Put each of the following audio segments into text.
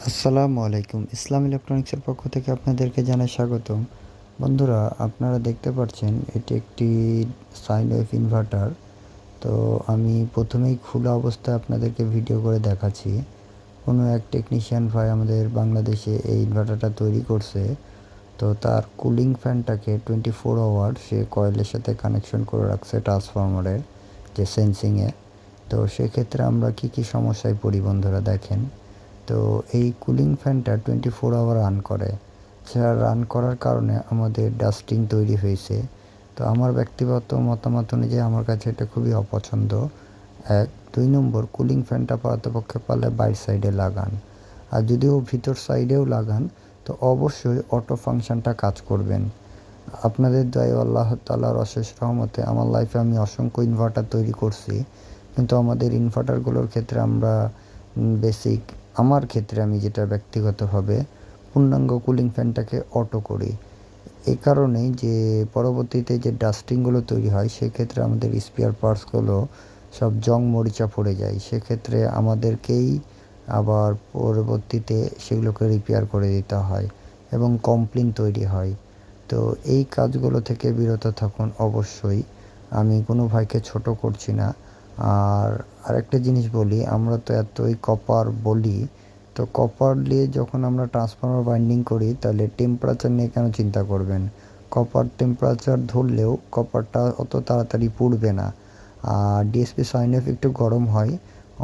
আসসালামু আলাইকুম। ইসলাম ইলেকট্রনিক্সের পক্ষ থেকে আপনাদেরকে জানাই স্বাগতম। বন্ধুরা, আপনারা দেখতে পাচ্ছেন এটি একটি সাইন ওয়েভ ইনভার্টার। তো আমি প্রথমেই খোলা অবস্থায় আপনাদেরকে ভিডিও করে দেখাচ্ছি। কোনো এক টেকনিশিয়ান ভাই আমাদের বাংলাদেশে এই ইনভার্টারটা তৈরি করছে। তো তার কুলিং ফ্যানটাকে 24 আওয়ার সে কয়েলের সাথে কানেকশন করে রাখছে ট্রান্সফরমারের যে সেন্সিংয়ে। তো সেক্ষেত্রে আমরা কি সমস্যায় পড়ি বন্ধুরা দেখেন। তো এই কুলিং ফ্যানটা 24 আওয়ার রান করে। সেটা রান করার কারণে আমাদের ডাস্টিং তৈরি হয়েছে। তো আমার ব্যক্তিগত মতামত অনুযায়ী আমার কাছে এটা খুবই অপছন্দ। 2 নম্বর, কুলিং ফ্যানটা পারতপক্ষে পারলে বাইর সাইডে লাগান। আর যদিও ভিতর সাইডেও লাগান তো অবশ্যই অটো ফাংশনটা কাজ করবেন। আপনাদের দয়ায় আল্লাহ তাআলার অশেষ রহমতে আমার লাইফে আমি অসংখ্য ইনভার্টার তৈরি করছি। কিন্তু আমাদের ইনভার্টারগুলোর ক্ষেত্রে আমরা বেসিক আমার ক্ষেত্রে আমি যেটা ব্যক্তিগতভাবে পূর্ণাঙ্গ কুলিং ফ্যানটাকে অটো করি। এই কারণেই যে পরবর্তীতে যে ডাস্টিংগুলো তৈরি হয় সেক্ষেত্রে আমাদের স্পেয়ার পার্টসগুলো সব জং মরিচা পড়ে যায়। সেক্ষেত্রে আমাদেরকেই আবার পরবর্তীতে সেগুলোকে রিপেয়ার করে দিতে হয় এবং কমপ্লেন তৈরি হয়। তো এই কাজগুলো থেকে বিরত থাকুন অবশ্যই। আমি কোনো ভাইকে ছোট করছি না। আর আরেকটা জিনিস বলি, আমরা তো এতই কপার বলি, তো কপার দিয়ে যখন আমরা ট্রান্সফর্মার বাইন্ডিং করি তাহলে টেম্পারেচার নিয়ে কেন চিন্তা করবেন? কপার টেম্পারেচার ধরলেও কপারটা অত তাড়াতাড়ি পুড়বে না। আর ডিএসপি সাইনওয়েভ একটু গরম হয়।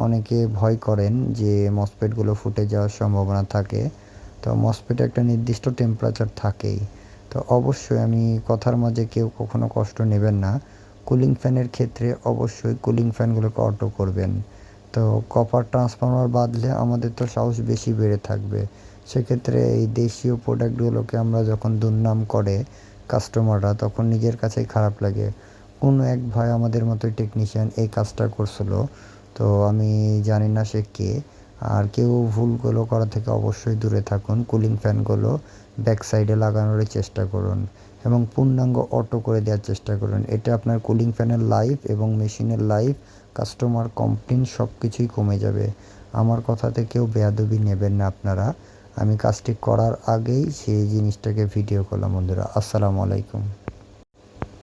অনেকে ভয় করেন যে মসফেটগুলো ফুটে যাওয়ার সম্ভাবনা থাকে। তো মসফেটে একটা নির্দিষ্ট টেম্পারেচার থাকেই। তো অবশ্যই আমি কথার মাঝে কেউ কখনো কষ্ট নেবেন না। কুলিং ফ্যানের ক্ষেত্রে অবশ্যই কুলিং ফ্যানগুলোকে অটো করবেন। তো কপার ট্রান্সফর্মার বাদলে আমাদের তো সাহস বেশি বেড়ে থাকবে। সেক্ষেত্রে এই দেশীয় প্রোডাক্টগুলোকে আমরা যখন দুর্নাম করে কাস্টমাররা তখন নিজের কাছেই খারাপ লাগে। কোনো এক ভাই আমাদের মতোই টেকনিশিয়ান এই কাজটা করছিল। তো আমি জানি না সে কে। আর কেউ ভুলগুলো করা থেকে অবশ্যই দূরে থাকুন। কুলিং ফ্যানগুলো ব্যাক সাইডে লাগানোর চেষ্টা করুন এবং পূর্ণাঙ্গ অটো করে দেওয়ার চেষ্টা করুন। এটা আপনার কুলিং ফ্যানের লাইফ এবং মেশিনের লাইফ, কাস্টমার কমপ্লেন সব কিছুই কমে যাবে। আমার কথাতে কেউ বেয়াদবি নেবেন না আপনারা। আমি কাজটি করার আগেই সেই জিনিসটাকে ভিডিও করলাম বন্ধুরা। আসসালামু আলাইকুম।